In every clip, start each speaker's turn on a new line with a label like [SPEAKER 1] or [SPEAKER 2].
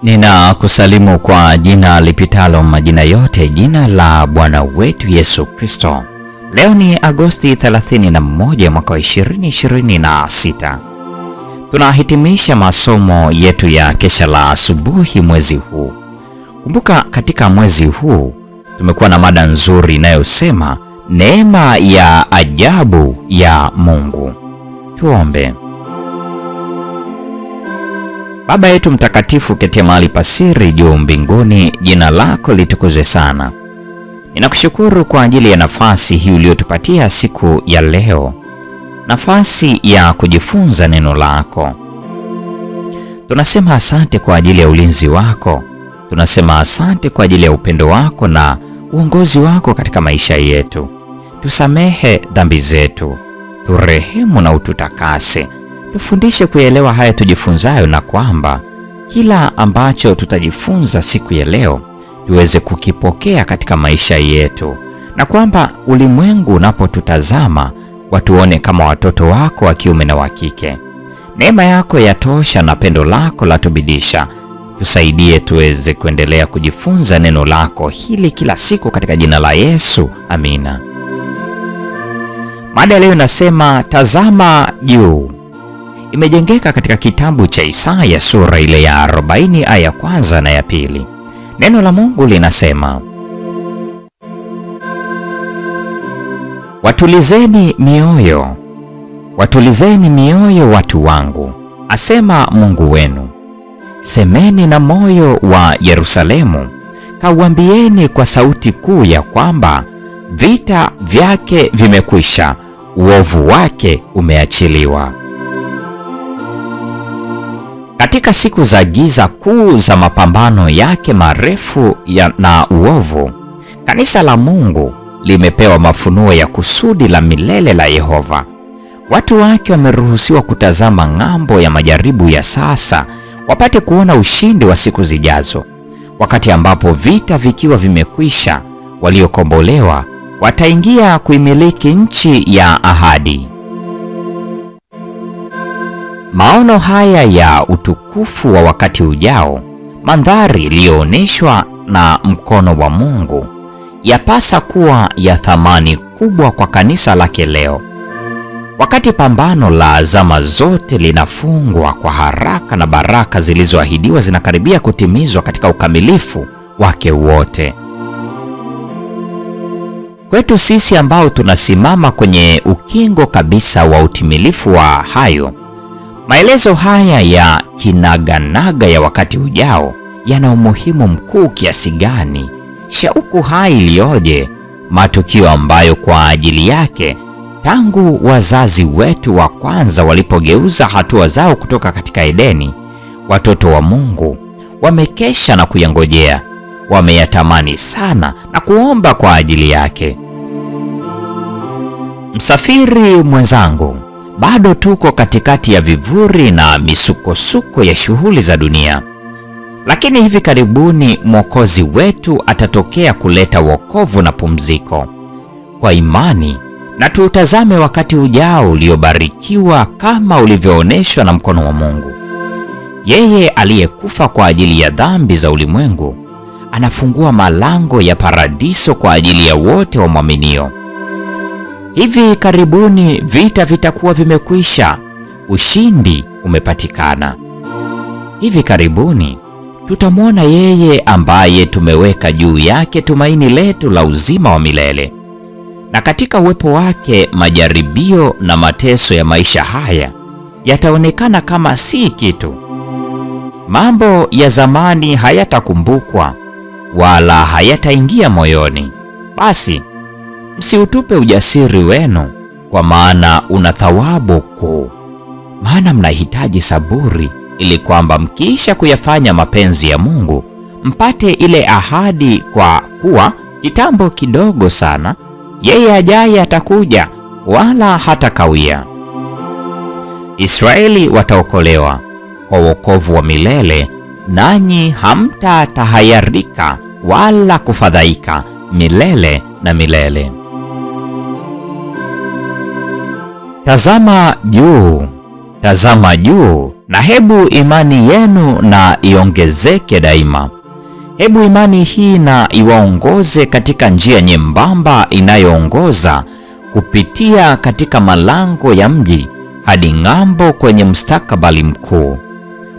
[SPEAKER 1] Ninakusalimu kwa jina lipitalo majina yote, jina la Bwana wetu Yesu Kristo. Leo ni Agosti 31 mwaka 2026. Tunahitimisha masomo yetu ya kesha la asubuhi mwezi huu. Kumbuka, katika mwezi huu tumekuwa na mada nzuri inayosema neema ya ajabu ya Mungu. Tuombe. Baba yetu mtakatifu, ketia mahali pasiri juu mbinguni, jina lako litukuzwe sana. Ninakushukuru kwa ajili ya nafasi hii uliyotupatia siku ya leo, nafasi ya kujifunza neno lako. Tunasema asante kwa ajili ya ulinzi wako, tunasema asante kwa ajili ya upendo wako na uongozi wako katika maisha yetu. Tusamehe dhambi zetu, turehemu na ututakase. Tufundishe kuelewa haya tujifunzayo, na kwamba kila ambacho tutajifunza siku ya leo tuweze kukipokea katika maisha yetu, na kwamba ulimwengu unapotutazama watuone kama watoto wako wa kiume na wa kike. Neema yako yatosha na pendo lako latubidisha. Tusaidie tuweze kuendelea kujifunza neno lako hili kila siku katika jina la Yesu, amina. Mada leo inasema tazama juu. Imejengeka katika kitabu cha Isaya sura ile ya 40 aya ya kwanza na ya pili. Neno la Mungu linasema, watulizeni mioyo watu wangu, asema Mungu wenu. Semeni na moyo wa Yerusalemu, kauambieni kwa sauti kuu ya kwamba vita vyake vimekwisha, uovu wake umeachiliwa. Katika siku za giza kuu za mapambano yake marefu na uovu, kanisa la Mungu limepewa mafunuo ya kusudi la milele la Yehova. Watu wake wameruhusiwa kutazama ng'ambo ya majaribu ya sasa, wapate kuona ushindi wa siku zijazo. Wakati ambapo vita vikiwa vimekwisha, waliokombolewa wataingia kuimiliki nchi ya ahadi. Maono haya ya utukufu wa wakati ujao, mandhari iliyoonyeshwa na mkono wa Mungu, yapasa kuwa ya thamani kubwa kwa kanisa lake leo. Wakati pambano la zama zote linafungwa kwa haraka na baraka zilizoahidiwa zinakaribia kutimizwa katika ukamilifu wake wote. Kwetu sisi ambao tunasimama kwenye ukingo kabisa wa utimilifu wa hayo, maelezo haya ya kinaganaga ya wakati ujao yana umuhimu mkuu kiasi gani, shauku hai iliyoje, matukio ambayo kwa ajili yake tangu wazazi wetu wa kwanza walipogeuza hatua zao kutoka katika Edeni, watoto wa Mungu wamekesha na kuyangojea, wameyatamani sana na kuomba kwa ajili yake. Msafiri mwenzangu, bado tuko katikati ya vivuri na misukosuko ya shughuli za dunia, lakini hivi karibuni Mwokozi wetu atatokea kuleta wokovu na pumziko. Kwa imani na tuutazame wakati ujao uliobarikiwa kama ulivyoonyeshwa na mkono wa Mungu. Yeye aliyekufa kwa ajili ya dhambi za ulimwengu anafungua malango ya paradiso kwa ajili ya wote wamwaminio. Hivi karibuni vita vitakuwa vimekwisha, ushindi umepatikana. Hivi karibuni tutamwona yeye ambaye tumeweka juu yake tumaini letu la uzima wa milele. Na katika uwepo wake majaribio na mateso ya maisha haya yataonekana kama si kitu. Mambo ya zamani hayatakumbukwa wala hayataingia moyoni. Basi msiutupe ujasiri wenu, kwa maana una thawabu kuu. Maana mnahitaji saburi, ili kwamba mkiisha kuyafanya mapenzi ya Mungu mpate ile ahadi, kwa kuwa kitambo kidogo sana yeye ajaye atakuja, wala hatakawia. Israeli wataokolewa kwa wokovu wa milele, nanyi hamtatahayarika wala kufadhaika milele na milele. Tazama juu Na hebu imani yenu na iongezeke daima. Hebu imani hii na iwaongoze katika njia nyembamba inayoongoza kupitia katika malango ya mji hadi ng'ambo kwenye mustakabali mkuu,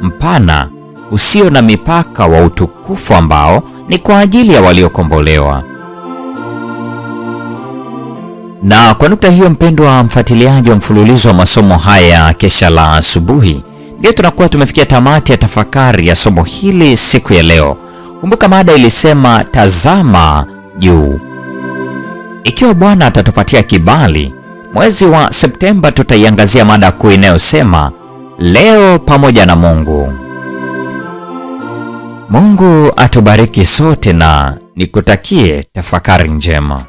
[SPEAKER 1] mpana, usio na mipaka wa utukufu ambao ni kwa ajili ya waliokombolewa. Na kwa nukta hiyo, mpendwa mfuatiliaji wa mfululizo wa masomo haya Kesha la Asubuhi, ndio tunakuwa tumefikia tamati ya tafakari ya somo hili siku ya leo. Kumbuka mada ilisema tazama juu. Ikiwa Bwana atatupatia kibali, mwezi wa Septemba tutaiangazia mada kuu inayosema leo pamoja na Mungu. Mungu atubariki sote na nikutakie tafakari njema.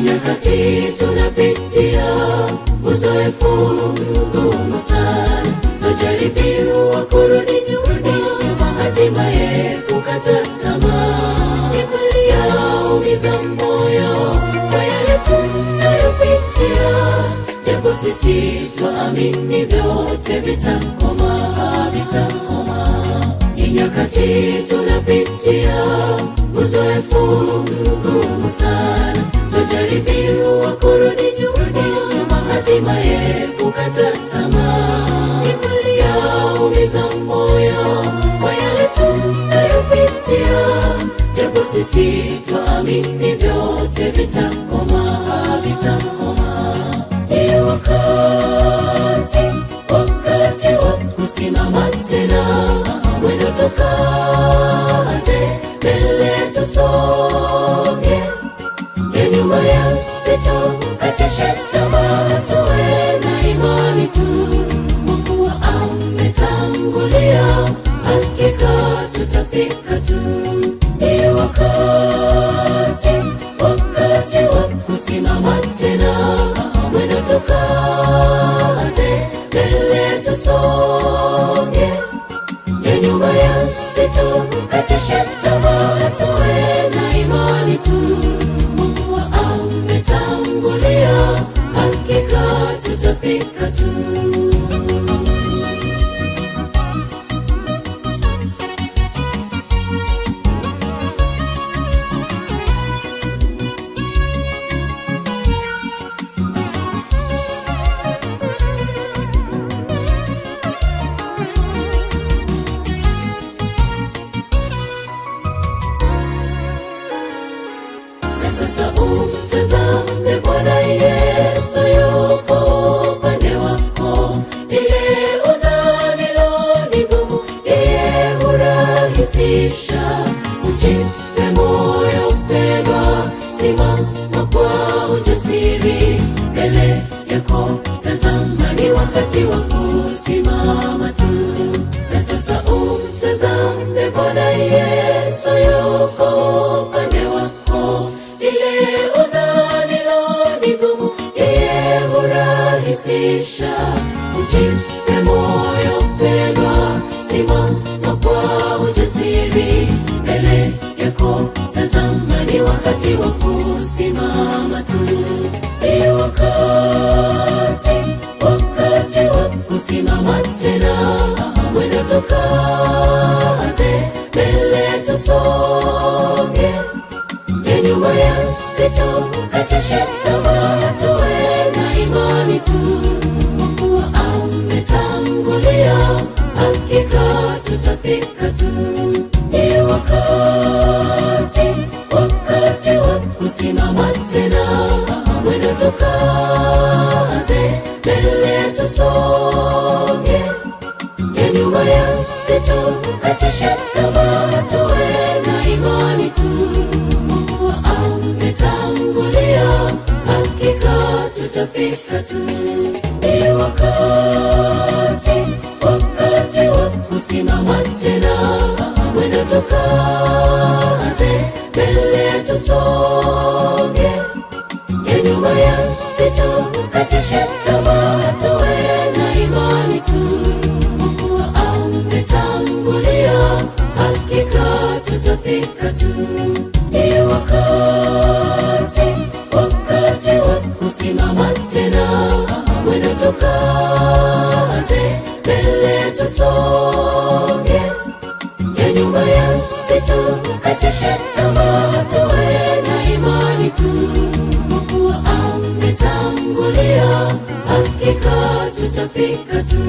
[SPEAKER 2] Nyakati tunapitia uzoefu mgumu sana, tujaribiwa kurudi nyuma, hatimaye kukata tamaa. Ni kweli yaumiza moyo kwa yale tunayopitia, japo sisi twaamini vyote vitakoma. Ni nyakati tunapitia uzoefu mgumu sana, tujaribiwa kurudi nyuma, hatimaye kukata tamaa. Ni kweli yaumiza moyo kwa yale tunayopitia, japo sisi twaamini vyote vitakoma. Ni wakati wa kusimama tena, mwendo tukaze, mbele tusonge, ya nyuma yasitukatishe tamaa, tuwe na imani tu. Mungu ametangulia, hakika tutafika tu. Ni wakati wa kusimama tena, mwendo tukaze, mbele tusonge, ya nyuma yasitukatishe tamaa, tuwe na imani tu. Mungu ametangulia, hakika tutafika tu. Sasa umtazame Bwana Yesu, yuko upande wako. Ile udhanilo ni gumu, yeye hurahisisha. Ujipe moyo mpendwa, simama kwa ujasiri, mbele yako tazama, ni wakati wa kusimama tu. Na sasa umtazame Bwana Yesu, yuko upande wako. Ile udhanilo ni gumu, yeye hurahisisha. Ujipe moyo mpendwa, simama kwa ujasiri, mbele yako tazama, ni wakati wa kusimama tu. Ni wakati wa kusimama tena, mwendo tukaze, mbele tusonge, ya nyuma yasitukatishe tamaa, tuwe na imani tu. Mungu ametangulia, hakika tutafika tu. Ni wakati wa kusimama tena, mwendo tukaze, mbele tusonge, ya nyuma yasitukatishe tamaa, tuwe na imani tu. Mungu ametangulia, hakika tutafika tu. Ni wakati wa kusimama tena, mwendo tukaze, mbele tusonge, ya nyuma yasitukatishe tamaa, tuwe na imani tu. Mungu tutafika tu. Ni wakati wa kusimama tena, mwendo tukaze, mbele tusonge, ya nyuma yasitukatishe tamaa, tuwe na imani tu, kwa kuwa ametangulia, hakika tutafika tu.